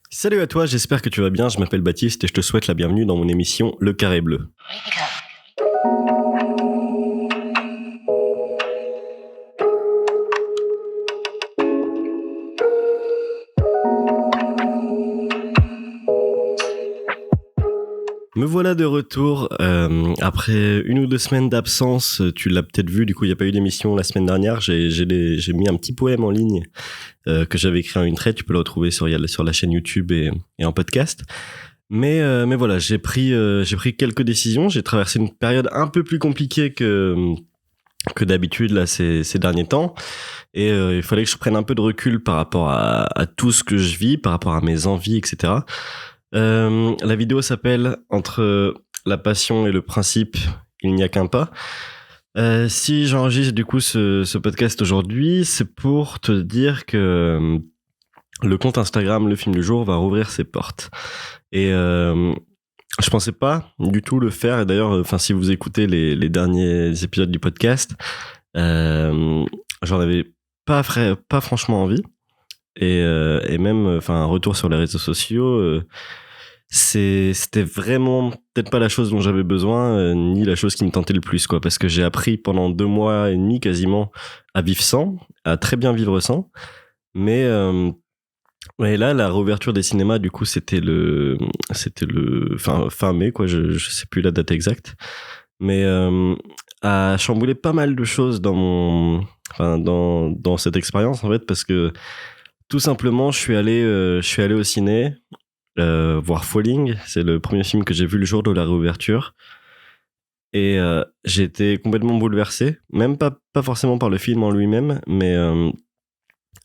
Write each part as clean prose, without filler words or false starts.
Salut à toi, j'espère que tu vas bien, je m'appelle Baptiste et je te souhaite la bienvenue dans mon émission Le Carré Bleu. Me voilà de retour après 1 ou 2 semaines d'absence. Tu l'as peut-être vu, du coup il n'y a pas eu d'émission la semaine dernière. J'ai mis un petit poème en ligne que j'avais écrit en une traite. Tu peux le retrouver sur la chaîne YouTube et en podcast. Mais voilà, j'ai pris quelques décisions. J'ai traversé une période un peu plus compliquée que d'habitude là ces derniers temps. Et il fallait que je prenne un peu de recul par rapport à tout ce que je vis, par rapport à mes envies, etc. La vidéo s'appelle Entre la passion et le principe, il n'y a qu'un pas. Si j'enregistre du coup ce podcast aujourd'hui, c'est pour te dire que le compte Instagram Le Film du Jour va rouvrir ses portes. Et je pensais pas du tout le faire. Et d'ailleurs, enfin, si vous écoutez les derniers épisodes du podcast, j'en avais pas franchement envie. Et même, enfin, un retour sur les réseaux sociaux, c'était vraiment peut-être pas la chose dont j'avais besoin, ni la chose qui me tentait le plus, quoi, parce que j'ai appris pendant 2 mois et demi quasiment à vivre sans, à très bien vivre sans. Mais ouais, là, la réouverture des cinémas, du coup, fin mai, quoi. Je sais plus la date exacte, mais a chamboulé pas mal de choses dans cette expérience, en fait, parce que tout simplement, je suis allé au ciné voir Falling. C'est le premier film que j'ai vu le jour de la réouverture. Et j'ai été complètement bouleversé, même pas forcément par le film en lui-même, mais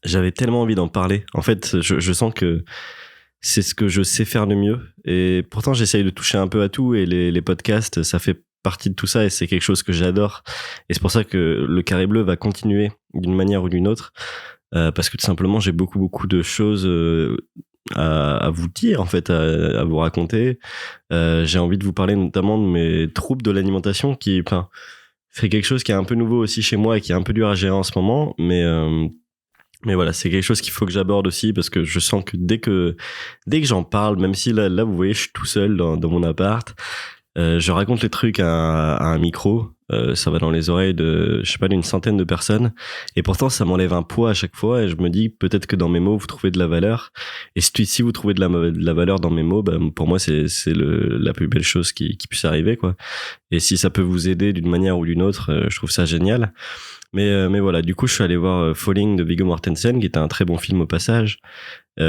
j'avais tellement envie d'en parler. En fait, je sens que c'est ce que je sais faire le mieux. Et pourtant, j'essaye de toucher un peu à tout, et les podcasts, ça fait partie de tout ça, et c'est quelque chose que j'adore. Et c'est pour ça que le Carré Bleu va continuer d'une manière ou d'une autre, parce que tout simplement, j'ai beaucoup de choses à vous dire, en fait, à vous raconter. J'ai envie de vous parler notamment de mes troubles de l'alimentation, qui, enfin, fait quelque chose qui est un peu nouveau aussi chez moi et qui est un peu dur à gérer en ce moment, mais voilà, c'est quelque chose qu'il faut que j'aborde aussi, parce que je sens que dès que j'en parle, même si là vous voyez, je suis tout seul dans mon appart, je raconte les trucs à un micro, ça va dans les oreilles je sais pas, d'une centaine de personnes, et pourtant ça m'enlève un poids à chaque fois, et je me dis peut-être que dans mes mots vous trouvez de la valeur, et si vous trouvez de la valeur dans mes mots, bah, pour moi c'est la plus belle chose qui puisse arriver, quoi. Et si ça peut vous aider d'une manière ou d'une autre, je trouve ça génial. Mais voilà, du coup, je suis allé voir Falling de Viggo Mortensen, qui était un très bon film au passage,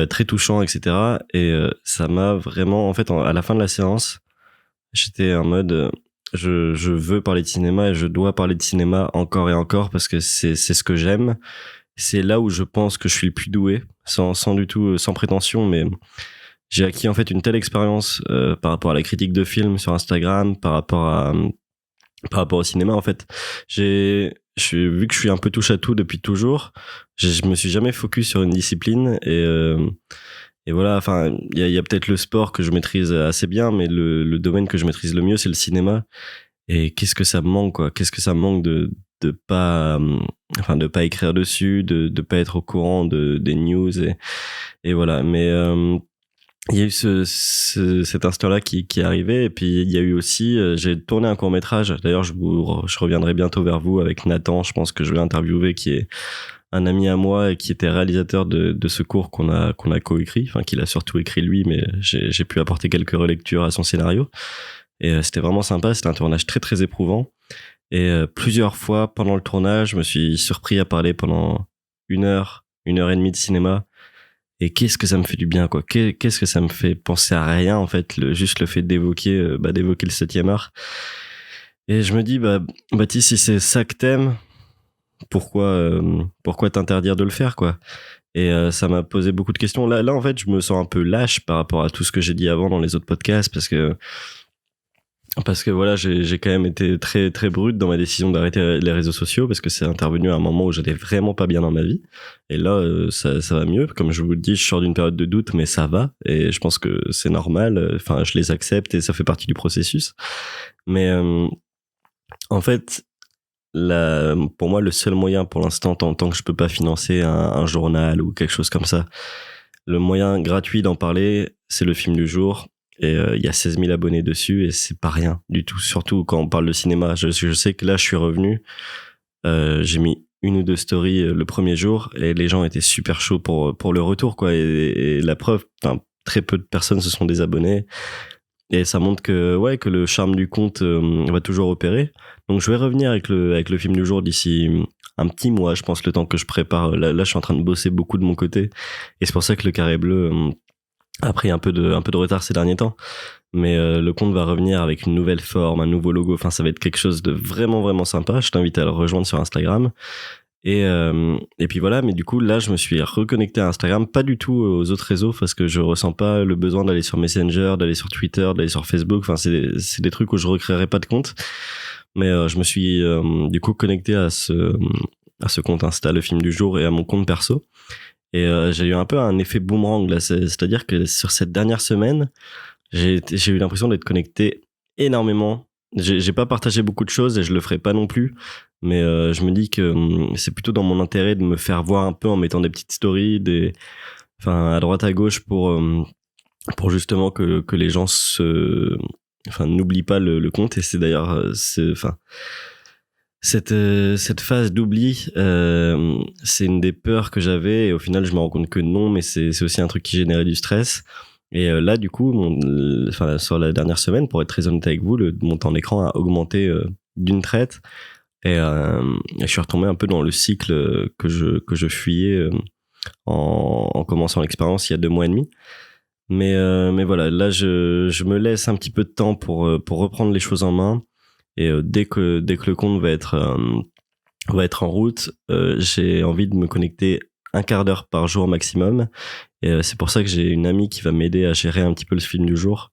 très touchant, etc. Et ça m'a vraiment, en fait, à la fin de la séance, j'étais en mode, je veux parler de cinéma, et je dois parler de cinéma encore et encore, parce que c'est ce que j'aime. C'est là où je pense que je suis le plus doué, sans du tout, sans prétention, mais j'ai acquis en fait une telle expérience par rapport à la critique de films sur Instagram, par rapport au cinéma, en fait. Vu que je suis un peu touche à tout depuis toujours, je me suis jamais focus sur une discipline, et voilà, enfin, il y a peut-être le sport que je maîtrise assez bien, mais le domaine que je maîtrise le mieux, c'est le cinéma. Et qu'est-ce que ça me manque, quoi. Qu'est-ce que ça me manque de pas écrire dessus, de pas être au courant des news, et voilà. Mais il y a eu cet instant-là qui est arrivé, et puis il y a eu aussi, j'ai tourné un court-métrage. D'ailleurs, je reviendrai bientôt vers vous avec Nathan, je pense que je vais l'interviewer, qui est un ami à moi et qui était réalisateur de ce court qu'on a coécrit, enfin qu'il a surtout écrit lui, mais j'ai pu apporter quelques relectures à son scénario. Et c'était vraiment sympa, c'était un tournage très très éprouvant. Et plusieurs fois pendant le tournage, je me suis surpris à parler pendant 1 heure et demie de cinéma. Et qu'est-ce que ça me fait du bien, quoi. Qu'est-ce que ça me fait penser à rien, en fait, juste le fait d'évoquer le 7e art. Et je me dis, Baptiste, si c'est ça que t'aimes, pourquoi t'interdire de le faire, quoi. Et ça m'a posé beaucoup de questions. Là, en fait, je me sens un peu lâche par rapport à tout ce que j'ai dit avant dans les autres podcasts, parce que voilà, j'ai quand même été très très brut dans ma décision d'arrêter les réseaux sociaux, parce que c'est intervenu à un moment où j'allais vraiment pas bien dans ma vie. Et là, ça va mieux. Comme je vous le dis, je sors d'une période de doute, mais ça va. Et je pense que c'est normal. Enfin, je les accepte et ça fait partie du processus. Mais en fait, pour moi, le seul moyen pour l'instant, tant que je peux pas financer un journal ou quelque chose comme ça, le moyen gratuit d'en parler, c'est le film du jour. Et il y a 16 000 abonnés dessus et c'est pas rien du tout. Surtout quand on parle de cinéma. Je sais que là, je suis revenu. J'ai mis 1 ou 2 stories le premier jour et les gens étaient super chauds pour le retour, quoi. Et la preuve, très peu de personnes se sont désabonnées. Et ça montre que le charme du conte va toujours opérer. Donc je vais revenir avec le film du jour d'ici un petit mois, je pense, le temps que je prépare. Là, je suis en train de bosser beaucoup de mon côté. Et c'est pour ça que le Carré Bleu a pris un peu de retard ces derniers temps. Mais le conte va revenir avec une nouvelle forme, un nouveau logo. Enfin, ça va être quelque chose de vraiment, vraiment sympa. Je t'invite à le rejoindre sur Instagram. Et puis voilà, mais du coup, là, je me suis reconnecté à Instagram, pas du tout aux autres réseaux, parce que je ressens pas le besoin d'aller sur Messenger, d'aller sur Twitter, d'aller sur Facebook. Enfin, c'est des trucs où je recréerai pas de compte. Mais je me suis du coup connecté à ce compte Insta, le film du jour, et à mon compte perso. Et j'ai eu un peu un effet boomerang là, c'est-à-dire que sur cette dernière semaine, j'ai eu l'impression d'être connecté énormément. J'ai pas partagé beaucoup de choses et je le ferai pas non plus. Mais je me dis que c'est plutôt dans mon intérêt de me faire voir un peu en mettant des petites stories, à droite à gauche pour justement que les gens n'oublient pas le compte. Et c'est d'ailleurs, cette phase d'oubli, c'est une des peurs que j'avais et au final je me rends compte que non, mais c'est aussi un truc qui générait du stress. Et là du coup sur la dernière semaine, pour être très honnête avec vous, mon temps d'écran a augmenté d'une traite et je suis retombé un peu dans le cycle que je fuyais en commençant l'expérience il y a 2 mois et demi. Mais voilà, là je me laisse un petit peu de temps pour reprendre les choses en main. Et dès que le compte va être en route, j'ai envie de me connecter 1/4 d'heure par jour maximum. Et c'est pour ça que j'ai une amie qui va m'aider à gérer un petit peu le film du jour,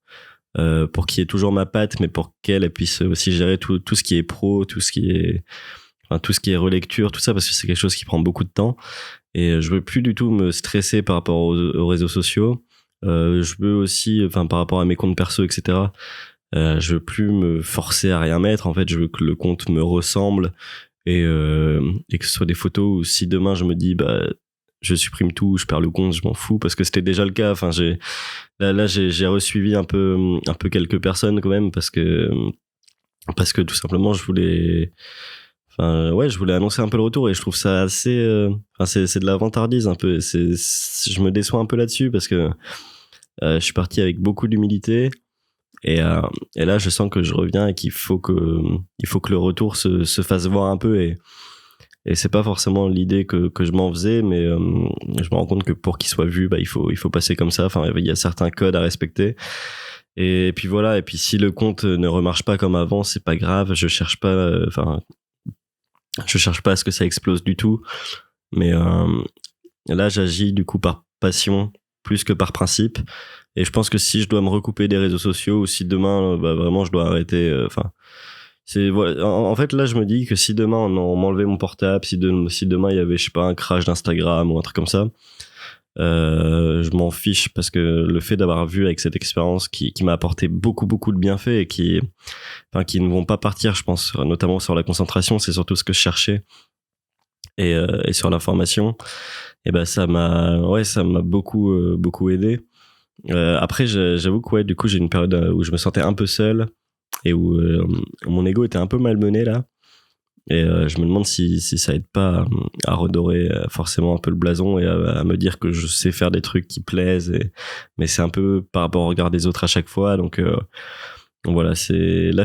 pour qu'il y ait toujours ma patte, mais pour qu'elle puisse aussi gérer tout ce qui est pro, tout ce qui est relecture, tout ça, parce que c'est quelque chose qui prend beaucoup de temps. Et je veux plus du tout me stresser par rapport aux réseaux sociaux. Je veux aussi, par rapport à mes comptes perso, etc. Je veux plus me forcer à rien mettre. En fait, je veux que le compte me ressemble et que ce soit des photos où si demain je me dis je supprime tout, je perds le compte, je m'en fous, parce que c'était déjà le cas. Enfin, j'ai resuivi un peu quelques personnes quand même, parce que tout simplement je voulais annoncer un peu le retour et je trouve ça assez c'est de la vantardise un peu. Je me déçois un peu là-dessus parce que je suis parti avec beaucoup d'humilité. Et là, je sens que je reviens et qu'il faut que le retour se fasse voir un peu. Et c'est pas forcément l'idée que je m'en faisais, mais je me rends compte que pour qu'il soit vu, il faut passer comme ça. Enfin, il y a certains codes à respecter. Et puis voilà. Et puis si le compte ne remarche pas comme avant, c'est pas grave. Je cherche pas à ce que ça explose du tout. Mais là, j'agis du coup par passion plus que par principe. Et je pense que si je dois me recouper des réseaux sociaux ou si demain vraiment je dois arrêter, en fait là je me dis que si demain on m'enlevait mon portable, si demain il y avait, je sais pas, un crash d'Instagram ou un truc comme ça, je m'en fiche, parce que le fait d'avoir vu avec cette expérience qui m'a apporté beaucoup de bienfaits et qui ne vont pas partir, je pense, notamment sur la concentration, c'est surtout ce que je cherchais, et sur l'information, et ça m'a beaucoup aidé. Après, j'avoue que du coup, j'ai une période où je me sentais un peu seul et où mon ego était un peu malmené là. Et je me demande si ça aide pas à redorer forcément un peu le blason et à me dire que je sais faire des trucs qui plaisent. Mais c'est un peu par rapport au regard des autres à chaque fois. Donc voilà, là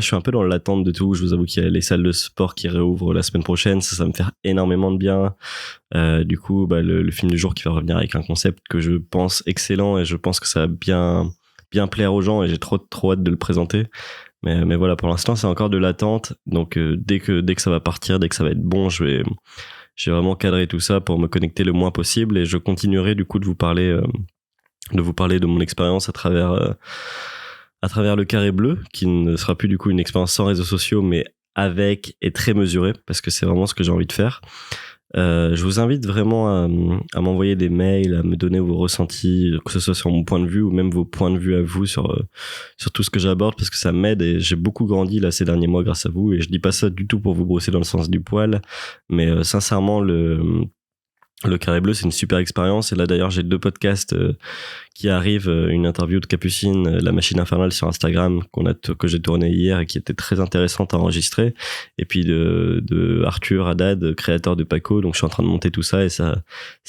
je suis un peu dans l'attente de tout. Je vous avoue qu'il y a les salles de sport qui réouvrent la semaine prochaine, ça me fait énormément de bien. Du coup, le film du jour qui va revenir avec un concept que je pense excellent, et je pense que ça va bien plaire aux gens, et j'ai trop hâte de le présenter. Mais voilà, pour l'instant c'est encore de l'attente. Donc dès que ça va partir, dès que ça va être bon, j'ai vraiment cadré tout ça pour me connecter le moins possible, et je continuerai du coup de vous parler de mon expérience à travers le Carré Bleu, qui ne sera plus du coup une expérience sans réseaux sociaux, mais avec, et très mesurée, parce que c'est vraiment ce que j'ai envie de faire. Je vous invite vraiment à m'envoyer des mails, à me donner vos ressentis, que ce soit sur mon point de vue ou même vos points de vue à vous sur tout ce que j'aborde, parce que ça m'aide, et j'ai beaucoup grandi là ces derniers mois grâce à vous. Et je dis pas ça du tout pour vous brosser dans le sens du poil, mais sincèrement, Le Carré Bleu, c'est une super expérience. Et là, d'ailleurs, j'ai 2 podcasts qui arrivent. Une interview de Capucine, La Machine Infernale sur Instagram, que j'ai tourné hier et qui était très intéressante à enregistrer. Et puis de Arthur Haddad, créateur de Paco. Donc, je suis en train de monter tout ça et ça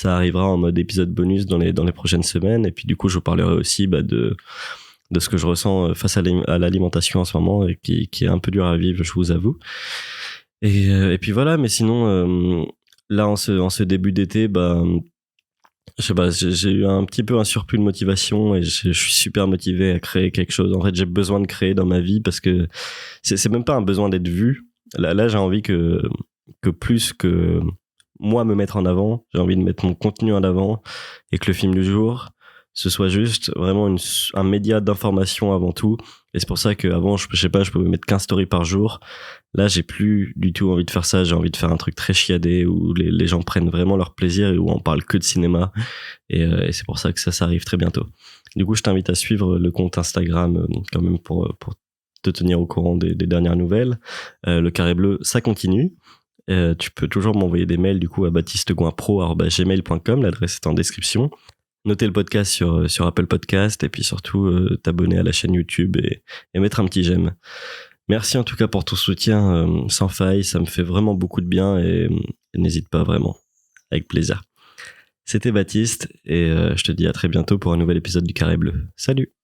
arrivera en mode épisode bonus dans les prochaines semaines. Et puis, du coup, je vous parlerai aussi de ce que je ressens face à l'alimentation en ce moment et qui est un peu dur à vivre, je vous avoue. Et puis voilà, mais sinon, là, en ce début d'été, bah, je sais pas, j'ai eu un petit peu un surplus de motivation et je suis super motivé à créer quelque chose. En fait, j'ai besoin de créer dans ma vie parce que c'est même pas un besoin d'être vu. Là, j'ai envie que plus que moi me mettre en avant, j'ai envie de mettre mon contenu en avant et que le film du jour, ce soit juste vraiment un média d'information avant tout. Et c'est pour ça qu'avant, je sais pas, je pouvais mettre 15 stories par jour. Là, j'ai plus du tout envie de faire ça. J'ai envie de faire un truc très chiadé où les gens prennent vraiment leur plaisir et où on parle que de cinéma. Et c'est pour ça que ça arrive très bientôt. Du coup, je t'invite à suivre le compte Instagram quand même pour te tenir au courant des dernières nouvelles. Le Carré Bleu, ça continue. Tu peux toujours m'envoyer des mails du coup à baptistegoinpro@gmail.com. L'adresse est en description. Notez le podcast sur Apple Podcast et puis surtout t'abonner à la chaîne YouTube et mettre un petit j'aime. Merci en tout cas pour ton soutien sans faille, ça me fait vraiment beaucoup de bien et n'hésite pas vraiment, avec plaisir. C'était Baptiste et je te dis à très bientôt pour un nouvel épisode du Carré Bleu. Salut!